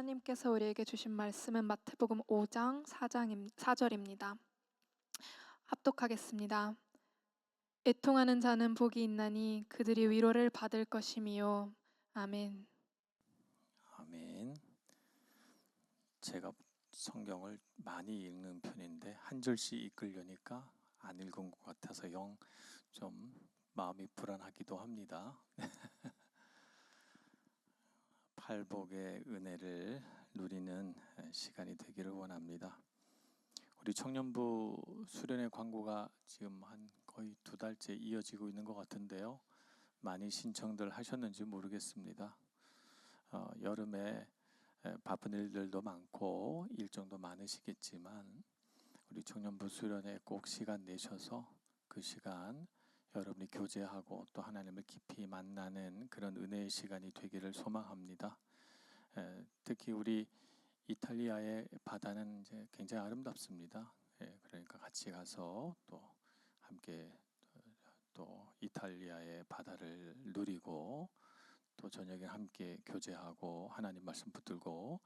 하나님께서 우리에게 주신 말씀은 마태복음 5장 4절입니다. 합독하겠습니다. 애통하는 자는 복이 있나니 그들이 위로를 받을 것이미요. 아멘. 아멘. 제가 성경을 많이 읽는 편인데 한 절씩 읽으려니까 안 읽은 것 같아서 영 좀 마음이 불안하기도 합니다. 팔복의 은혜를 누리는 시간이 되기를 원합니다. 우리 청년부 수련회 광고가 지금 한 거의 2달째 이어지고 있는 것 같은데요. 많이 신청들 하셨는지 모르겠습니다. 여름에 바쁜 일들도 많고 일정도 많으시겠지만 우리 청년부 수련회 꼭 시간 내셔서 그 시간 여러분이 교제하고 또 하나님을 깊이 만나는 그런 은혜의 시간이 되기를 소망합니다. 특히 우리 이탈리아의 바다는 이제 굉장히 아름답습니다. 그러니까 같이 가서 또 함께 또 이탈리아의 바다를 누리고 또 저녁에 함께 교제하고 하나님 말씀 붙들고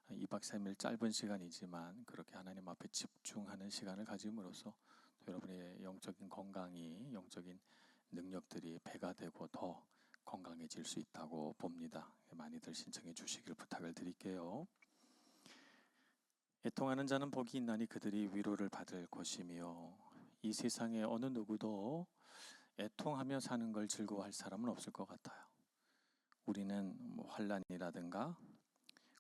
2박 3일 짧은 시간이지만 그렇게 하나님 앞에 집중하는 시간을 가짐으로써 여러분의 영적인 건강이, 영적인 능력들이 배가 되고 더 건강해질 수 있다고 봅니다. 많이들 신청해 주시길 부탁을 드릴게요. 애통하는 자는 복이 있나니 그들이 위로를 받을 것이며, 이 세상에 어느 누구도 애통하며 사는 걸 즐거워할 사람은 없을 것 같아요. 우리는 환난이라든가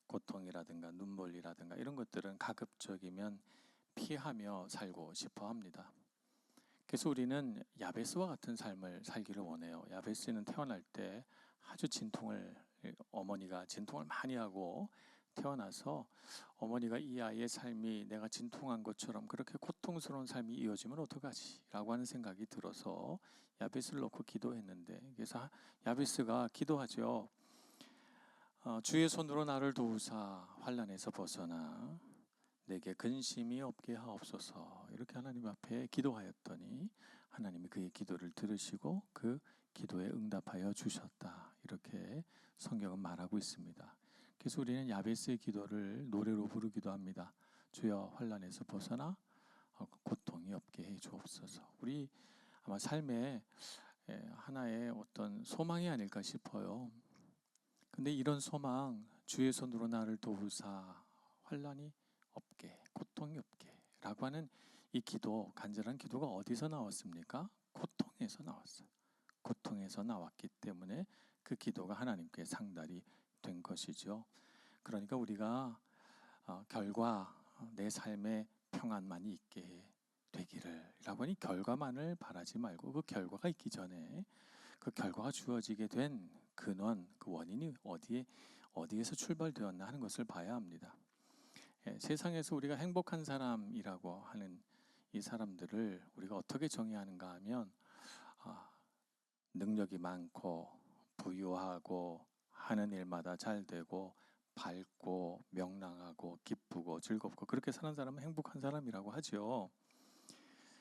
고통이라든가 눈물이라든가 이런 것들은 가급적이면 피하며 살고 싶어 합니다. 그래서 우리는 야베스와 같은 삶을 살기를 원해요. 야베스는 태어날 때 아주 어머니가 진통을 많이 하고 태어나서 어머니가 이 아이의 삶이 내가 진통한 것처럼 그렇게 고통스러운 삶이 이어지면 어떡하지? 라고 하는 생각이 들어서 야베스를 놓고 기도했는데, 그래서 야베스가 기도하죠. 주의 손으로 나를 도우사 환난에서 벗어나 내게 근심이 없게 하옵소서. 이렇게 하나님 앞에 기도하였더니 하나님이 그의 기도를 들으시고 그 기도에 응답하여 주셨다. 이렇게 성경은 말하고 있습니다. 그래서 우리는 야베스의 기도를 노래로 부르기도 합니다. 주여 환난에서 벗어나 고통이 없게 해 주옵소서. 우리 아마 삶의 하나의 어떤 소망이 아닐까 싶어요. 근데 이런 소망, 주의 손으로 나를 도우사 환난이 없게, 고통이 없게 라고 하는 이 기도, 간절한 기도가 어디서 나왔습니까? 고통에서 나왔어요. 고통에서 나왔기 때문에 그 기도가 하나님께 상달이 된 것이죠. 그러니까 우리가 결과 내 삶에 평안만이 있게 되기를 라고 하니 결과만을 바라지 말고 그 결과가 있기 전에 그 결과가 주어지게 된 근원, 그 원인이 어디에서 출발되었나 하는 것을 봐야 합니다. 세상에서 우리가 행복한 사람이라고 하는 이 사람들을 우리가 어떻게 정의하는가 하면 능력이 많고 부유하고 하는 일마다 잘 되고 밝고 명랑하고 기쁘고 즐겁고 그렇게 사는 사람은 행복한 사람이라고 하죠.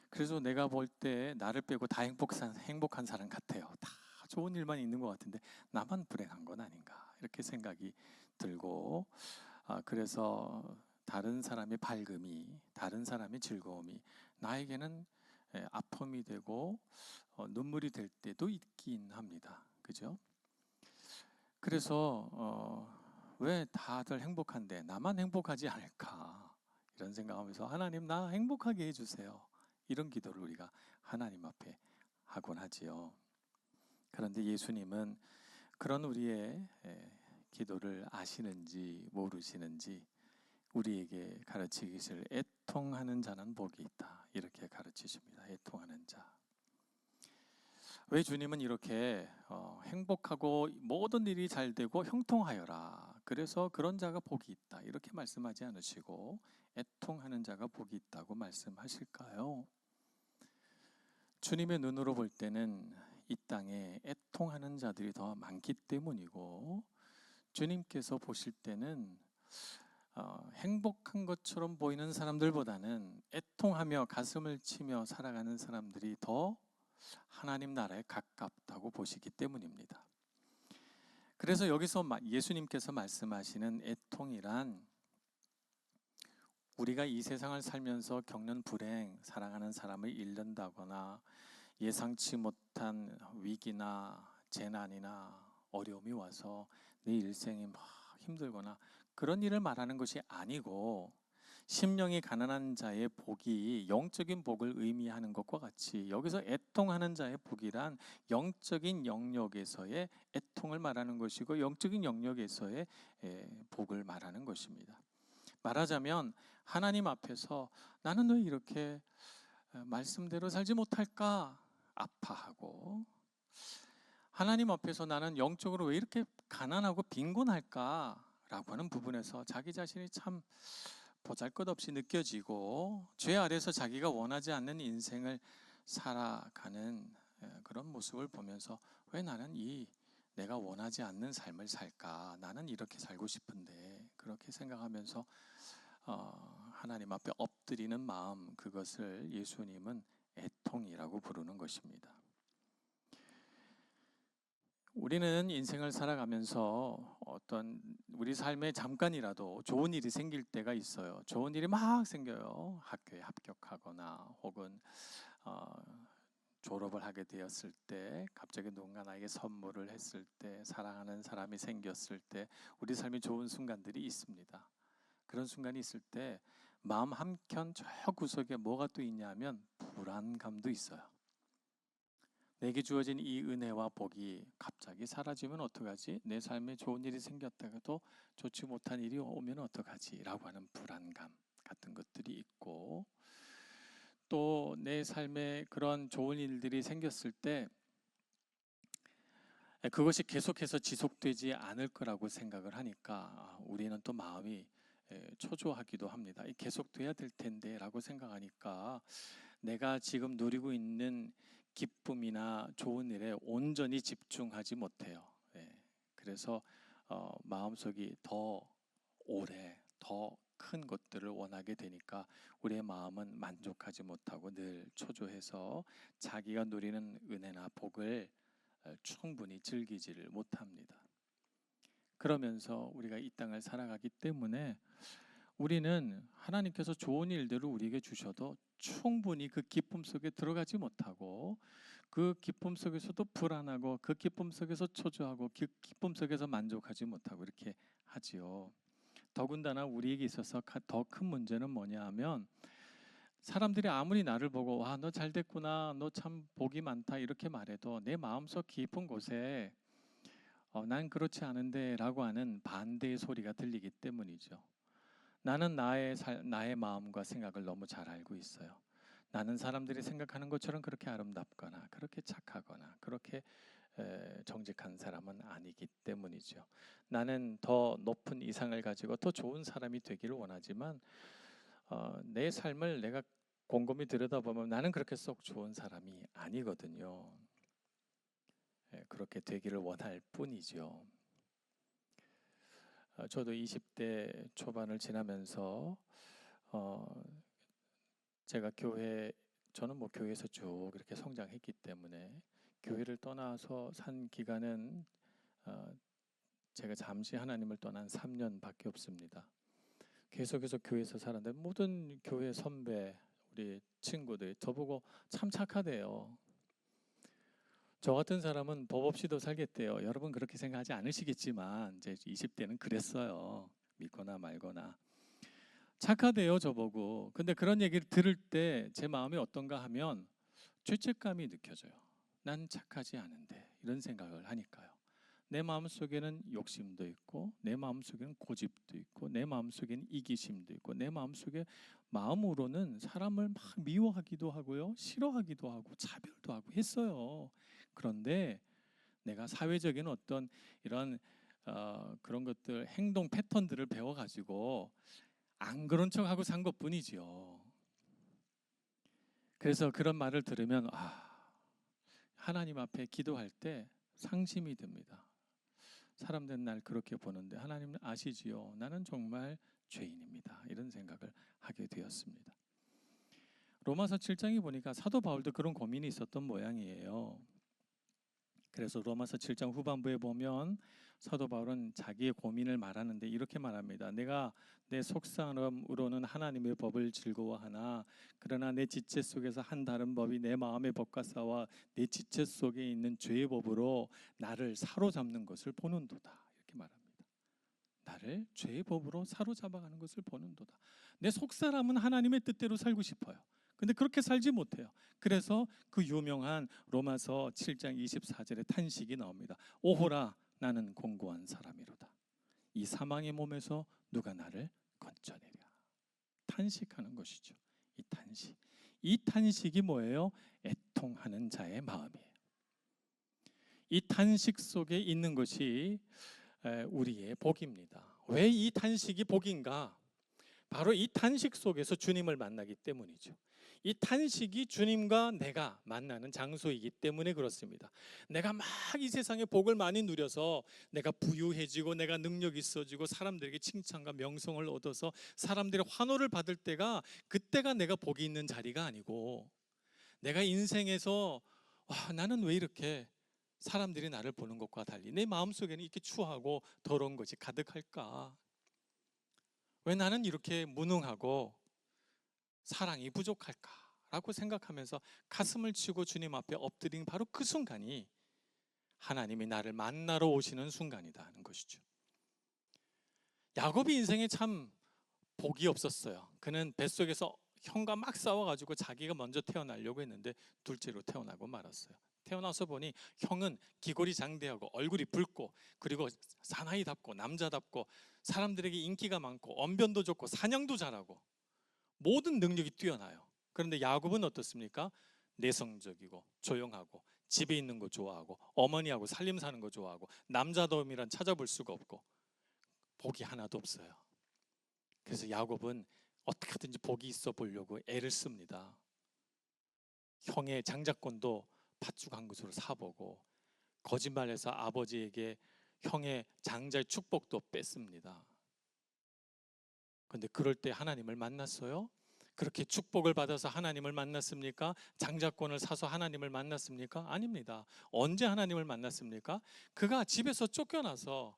그래서 내가 볼 때 나를 빼고 다 행복한 사람 같아요. 다 좋은 일만 있는 것 같은데 나만 불행한 건 아닌가 이렇게 생각이 들고, 그래서 다른 사람의 밝음이, 다른 사람의 즐거움이 나에게는 아픔이 되고 눈물이 될 때도 있긴 합니다. 그죠? 그래서 왜 다들 행복한데 나만 행복하지 않을까 이런 생각하면서 하나님 나 행복하게 해주세요. 이런 기도를 우리가 하나님 앞에 하곤 하지요. 그런데 예수님은 그런 우리의 기도를 아시는지 모르시는지 우리에게 가르치기를 애통하는 자는 복이 있다. 이렇게 가르치십니다. 애통하는 자. 왜 주님은 이렇게 행복하고 모든 일이 잘 되고 형통하여라. 그래서 그런 자가 복이 있다. 이렇게 말씀하지 않으시고 애통하는 자가 복이 있다고 말씀하실까요? 주님의 눈으로 볼 때는 이 땅에 애통하는 자들이 더 많기 때문이고, 주님께서 보실 때는 행복한 것처럼 보이는 사람들보다는 애통하며 가슴을 치며 살아가는 사람들이 더 하나님 나라에 가깝다고 보시기 때문입니다. 그래서 여기서 예수님께서 말씀하시는 애통이란 우리가 이 세상을 살면서 겪는 불행, 사랑하는 사람을 잃는다거나 예상치 못한 위기나 재난이나 어려움이 와서 내 일생이 막 힘들거나 그런 일을 말하는 것이 아니고, 심령이 가난한 자의 복이 영적인 복을 의미하는 것과 같이 여기서 애통하는 자의 복이란 영적인 영역에서의 애통을 말하는 것이고, 영적인 영역에서의 복을 말하는 것입니다. 말하자면 하나님 앞에서 나는 왜 이렇게 말씀대로 살지 못할까 아파하고, 하나님 앞에서 나는 영적으로 왜 이렇게 가난하고 빈곤할까 라고 하는 부분에서 자기 자신이 참 보잘것없이 느껴지고, 죄 아래서 자기가 원하지 않는 인생을 살아가는 그런 모습을 보면서 왜 나는 내가 원하지 않는 삶을 살까, 나는 이렇게 살고 싶은데, 그렇게 생각하면서 하나님 앞에 엎드리는 마음, 그것을 예수님은 애통이라고 부르는 것입니다. 우리는 인생을 살아가면서 어떤 우리 삶에 잠깐이라도 좋은 일이 생길 때가 있어요. 좋은 일이 막 생겨요. 학교에 합격하거나 혹은 졸업을 하게 되었을 때, 갑자기 누군가 나에게 선물을 했을 때, 사랑하는 사람이 생겼을 때 우리 삶에 좋은 순간들이 있습니다. 그런 순간이 있을 때 마음 한켠 저 구석에 뭐가 또 있냐면 불안감도 있어요. 내게 주어진 이 은혜와 복이 갑자기 사라지면 어떡하지? 내 삶에 좋은 일이 생겼다가도 좋지 못한 일이 오면 어떡하지? 라고 하는 불안감 같은 것들이 있고, 또 내 삶에 그런 좋은 일들이 생겼을 때 그것이 계속해서 지속되지 않을 거라고 생각을 하니까 우리는 또 마음이 초조하기도 합니다. 계속돼야 될 텐데 라고 생각하니까 내가 지금 누리고 있는 기쁨이나 좋은 일에 온전히 집중하지 못해요. 그래서 마음속이 더 오래 더 큰 것들을 원하게 되니까 우리의 마음은 만족하지 못하고 늘 초조해서 자기가 누리는 은혜나 복을 충분히 즐기지를 못합니다. 그러면서 우리가 이 땅을 살아가기 때문에 우리는 하나님께서 좋은 일들을 우리에게 주셔도 충분히 그 기쁨 속에 들어가지 못하고, 그 기쁨 속에서도 불안하고, 그 기쁨 속에서 초조하고, 그 기쁨 속에서 만족하지 못하고 이렇게 하지요. 더군다나 우리에게 있어서 더 큰 문제는 뭐냐 하면, 사람들이 아무리 나를 보고 와, 너 잘 됐구나, 너 참 복이 많다 이렇게 말해도 내 마음속 깊은 곳에 난 그렇지 않은데 라고 하는 반대의 소리가 들리기 때문이죠. 나는 나의 마음과 생각을 너무 잘 알고 있어요. 나는 사람들이 생각하는 것처럼 그렇게 아름답거나 그렇게 착하거나 그렇게 정직한 사람은 아니기 때문이죠. 나는 더 높은 이상을 가지고 더 좋은 사람이 되기를 원하지만 내 삶을 내가 곰곰이 들여다보면 나는 그렇게 썩 좋은 사람이 아니거든요. 그렇게 되기를 원할 뿐이죠. 저도 20대 초반을 지나면서 제가 저는 뭐 교회에서 쭉 이렇게 성장했기 때문에 교회를 떠나서 산 기간은 제가 잠시 하나님을 떠난 3년밖에 없습니다. 계속해서 교회에서 살았는데 모든 교회 선배, 우리 친구들이 저보고 참 착하대요. 저 같은 사람은 법 없이도 살겠대요. 여러분 그렇게 생각하지 않으시겠지만 이제 20대는 그랬어요. 믿거나 말거나. 착하대요 저보고. 근데 그런 얘기를 들을 때 제 마음이 어떤가 하면 죄책감이 느껴져요. 난 착하지 않은데, 이런 생각을 하니까요. 내 마음속에는 욕심도 있고, 내 마음속에는 고집도 있고, 내 마음속에는 이기심도 있고, 내 마음속에 마음으로는 사람을 막 미워하기도 하고요, 싫어하기도 하고 차별도 하고 했어요. 그런데 내가 사회적인 어떤 이런 그런 것들, 행동 패턴들을 배워가지고 안 그런 척하고 산 것뿐이지요. 그래서 그런 말을 들으면 하나님 앞에 기도할 때 상심이 듭니다. 사람들은 날 그렇게 보는데 하나님은 아시지요. 나는 정말 죄인입니다. 이런 생각을 하게 되었습니다. 로마서 7장에 보니까 사도 바울도 그런 고민이 있었던 모양이에요. 그래서 로마서 7장 후반부에 보면 사도 바울은 자기의 고민을 말하는데 이렇게 말합니다. 내가 내 속사람으로는 하나님의 법을 즐거워하나 그러나 내 지체 속에서 한 다른 법이 내 마음의 법과 싸워 내 지체 속에 있는 죄의 법으로 나를 사로잡는 것을 보는도다. 이렇게 말합니다. 나를 죄의 법으로 사로잡아가는 것을 보는도다. 내 속사람은 하나님의 뜻대로 살고 싶어요. 근데 그렇게 살지 못해요. 그래서 그 유명한 로마서 7장 24절에 탄식이 나옵니다. 오호라 나는 공고한 사람이로다. 이 사망의 몸에서 누가 나를 건져내랴. 탄식하는 것이죠. 이 탄식. 이 탄식이 뭐예요? 애통하는 자의 마음이에요. 이 탄식 속에 있는 것이 우리의 복입니다. 왜 이 탄식이 복인가? 바로 이 탄식 속에서 주님을 만나기 때문이죠. 이 탄식이 주님과 내가 만나는 장소이기 때문에 그렇습니다. 내가 막 이 세상의 복을 많이 누려서 내가 부유해지고 내가 능력이 있어지고 사람들에게 칭찬과 명성을 얻어서 사람들의 환호를 받을 때가 그때가 내가 복이 있는 자리가 아니고 내가 인생에서 나는 왜 이렇게 사람들이 나를 보는 것과 달리 내 마음속에는 이렇게 추하고 더러운 것이 가득할까? 왜 나는 이렇게 무능하고 사랑이 부족할까라고 생각하면서 가슴을 치고 주님 앞에 엎드린 바로 그 순간이 하나님이 나를 만나러 오시는 순간이다 하는 것이죠. 야곱이 인생에 참 복이 없었어요. 그는 뱃속에서 형과 막 싸워가지고 자기가 먼저 태어나려고 했는데 둘째로 태어나고 말았어요. 태어나서 보니 형은 기골이 장대하고 얼굴이 붉고 그리고 사나이답고 남자답고 사람들에게 인기가 많고 언변도 좋고 사냥도 잘하고 모든 능력이 뛰어나요. 그런데 야곱은 어떻습니까? 내성적이고 조용하고 집에 있는 거 좋아하고 어머니하고 살림 사는 거 좋아하고 남자다움이란 찾아볼 수가 없고 복이 하나도 없어요. 그래서 야곱은 어떻게든지 복이 있어 보려고 애를 씁니다. 형의 장자권도 팥죽 한 그릇으로 사보고 거짓말해서 아버지에게 형의 장자의 축복도 뺐습니다. 그런데 그럴 때 하나님을 만났어요? 그렇게 축복을 받아서 하나님을 만났습니까? 장자권을 사서 하나님을 만났습니까? 아닙니다. 언제 하나님을 만났습니까? 그가 집에서 쫓겨나서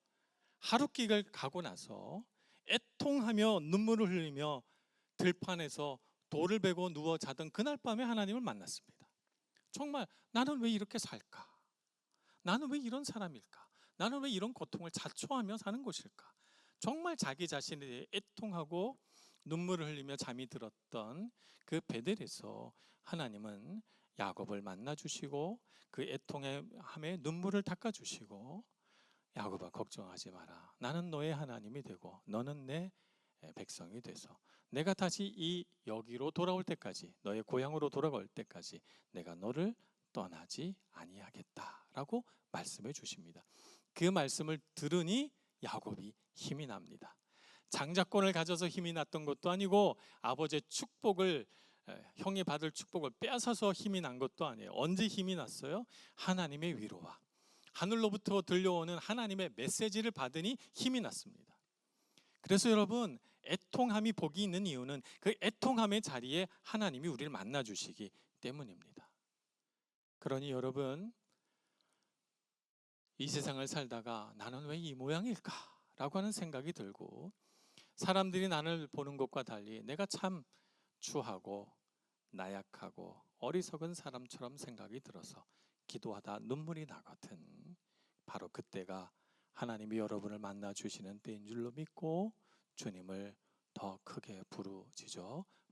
하룻길을 가고 나서 애통하며 눈물을 흘리며 들판에서 돌을 베고 누워 자던 그날 밤에 하나님을 만났습니다. 정말 나는 왜 이렇게 살까? 나는 왜 이런 사람일까? 나는 왜 이런 고통을 자초하며 사는 것일까? 정말 자기 자신에 대해 애통하고 눈물을 흘리며 잠이 들었던 그 베델에서 하나님은 야곱을 만나 주시고 그 애통함에 눈물을 닦아 주시고 야곱아 걱정하지 마라. 나는 너의 하나님이 되고 너는 내 백성이 돼서 내가 다시 이 여기로 돌아올 때까지 너의 고향으로 돌아올 때까지 내가 너를 떠나지 아니하겠다라고 말씀해 주십니다. 그 말씀을 들으니 야곱이 힘이 납니다. 장자권을 가져서 힘이 났던 것도 아니고 아버지의 축복을 형이 받을 축복을 빼앗아서 힘이 난 것도 아니에요. 언제 힘이 났어요? 하나님의 위로와 하늘로부터 들려오는 하나님의 메시지를 받으니 힘이 났습니다. 그래서 여러분 애통함이 복이 있는 이유는 그 애통함의 자리에 하나님이 우리를 만나 주시기 때문입니다. 그러니 여러분 이 세상을 살다가 나는 왜 이 모양일까? 라고 하는 생각이 들고 사람들이 나를 보는 것과 달리 내가 참 추하고 나약하고 어리석은 사람처럼 생각이 들어서 기도하다 눈물이 나거든. 바로 그때가 하나님이 여러분을 만나 주시는 때인 줄로 믿고 주님을 더 크게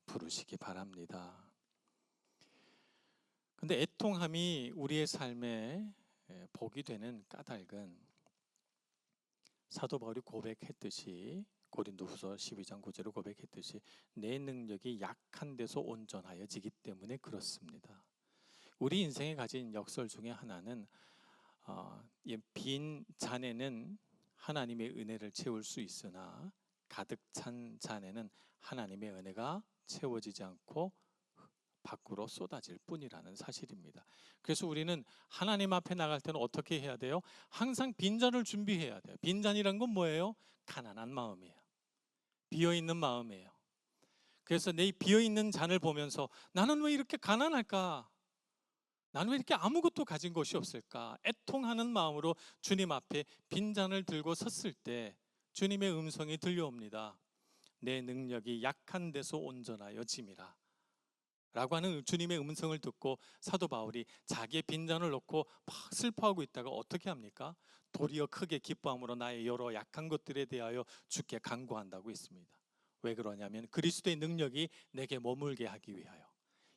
부르시기 바랍니다. 근데 애통함이 우리의 삶에 복이 되는 까닭은 사도 바울이 고백했듯이 고린도후서 12장 9절에 고백했듯이 내 능력이 약한 데서 온전하여지기 때문에 그렇습니다. 우리 인생에 가진 역설 중에 하나는 빈 잔에는 하나님의 은혜를 채울 수 있으나 가득 찬 잔에는 하나님의 은혜가 채워지지 않고 밖으로 쏟아질 뿐이라는 사실입니다. 그래서 우리는 하나님 앞에 나갈 때는 어떻게 해야 돼요? 항상 빈잔을 준비해야 돼요. 빈잔이란 건 뭐예요? 가난한 마음이에요. 비어있는 마음이에요. 그래서 내 비어있는 잔을 보면서 나는 왜 이렇게 가난할까? 나는 왜 이렇게 아무것도 가진 것이 없을까? 애통하는 마음으로 주님 앞에 빈잔을 들고 섰을 때 주님의 음성이 들려옵니다. 내 능력이 약한 데서 온전하여 짐이라 라고 하는 주님의 음성을 듣고 사도 바울이 자기의 빈잔을 놓고 막 슬퍼하고 있다가 어떻게 합니까? 도리어 크게 기뻐함으로 나의 여러 약한 것들에 대하여 주께 간구한다고 했습니다. 왜 그러냐면 그리스도의 능력이 내게 머물게 하기 위하여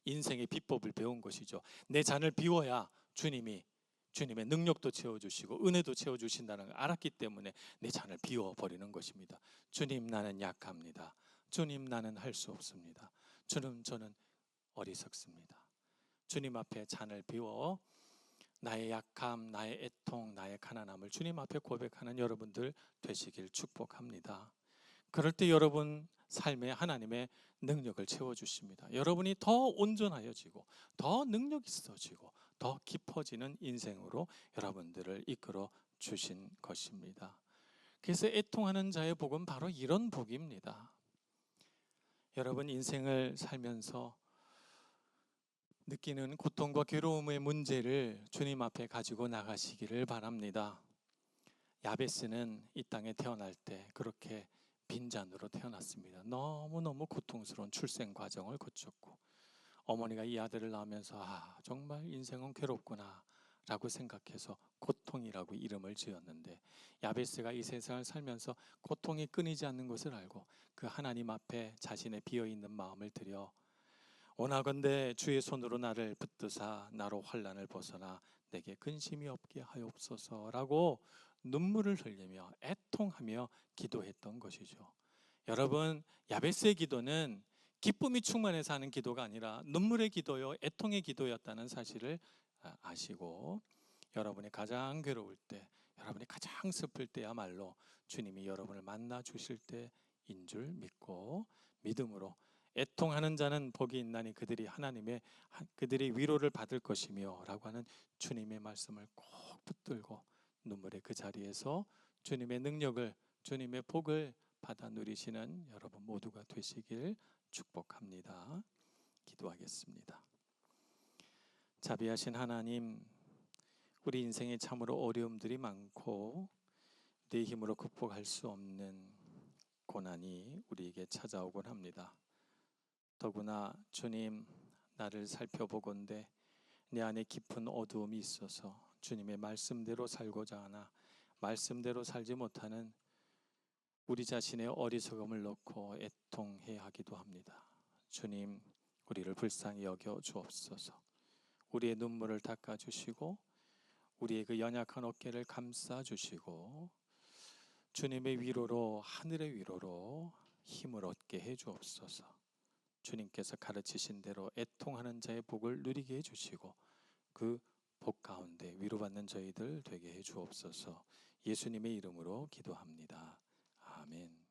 인생의 비법을 배운 것이죠. 내 잔을 비워야 주님의 능력도 채워주시고 은혜도 채워주신다는 걸 알았기 때문에 내 잔을 비워버리는 것입니다. 주님, 나는 약합니다. 주님, 나는 할 수 없습니다. 주님, 저는 어리석습니다. 주님 앞에 잔을 비워 나의 약함, 나의 애통, 나의 가난함을 주님 앞에 고백하는 여러분들 되시길 축복합니다. 그럴 때 여러분 삶에 하나님의 능력을 채워주십니다. 여러분이 더 온전하여지고 더 능력 있어지고 더 깊어지는 인생으로 여러분들을 이끌어 주신 것입니다. 그래서 애통하는 자의 복은 바로 이런 복입니다. 여러분 인생을 살면서 느끼는 고통과 괴로움의 문제를 주님 앞에 가지고 나가시기를 바랍니다. 야베스는 이 땅에 태어날 때 그렇게 빈잔으로 태어났습니다. 너무너무 고통스러운 출생 과정을 거쳤고 어머니가 이 아들을 낳으면서 정말 인생은 괴롭구나 라고 생각해서 고통이라고 이름을 지었는데 야베스가 이 세상을 살면서 고통이 끊이지 않는 것을 알고 그 하나님 앞에 자신의 비어있는 마음을 들여 원하건대 주의 손으로 나를 붙드사 나로 환난을 벗어나 내게 근심이 없게 하옵소서라고 눈물을 흘리며 애통하며 기도했던 것이죠. 여러분, 야베스의 기도는 기쁨이 충만해서 하는 기도가 아니라 눈물의 기도요, 애통의 기도였다는 사실을 아시고 여러분이 가장 괴로울 때, 여러분이 가장 슬플 때야말로 주님이 여러분을 만나 주실 때인 줄 믿고 믿음으로 애통하는 자는 복이 있나니 그들이 위로를 받을 것이며 라고 하는 주님의 말씀을 꼭 붙들고 눈물의 그 자리에서 주님의 능력을, 주님의 복을 받아 누리시는 여러분 모두가 되시길 축복합니다. 기도하겠습니다. 자비하신 하나님, 우리 인생에 참으로 어려움들이 많고 내 힘으로 극복할 수 없는 고난이 우리에게 찾아오곤 합니다. 더구나 주님, 나를 살펴보건대 내 안에 깊은 어두움이 있어서 주님의 말씀대로 살고자 하나 말씀대로 살지 못하는 우리 자신의 어리석음을 놓고 애통해 하기도 합니다. 주님, 우리를 불쌍히 여겨 주옵소서. 우리의 눈물을 닦아 주시고 우리의 그 연약한 어깨를 감싸 주시고 주님의 위로로, 하늘의 위로로 힘을 얻게 해 주옵소서. 주님께서 가르치신 대로 애통하는 자의 복을 누리게 해 주시고 그 복 가운데 위로받는 저희들 되게 해 주옵소서. 예수님의 이름으로 기도합니다. 아멘.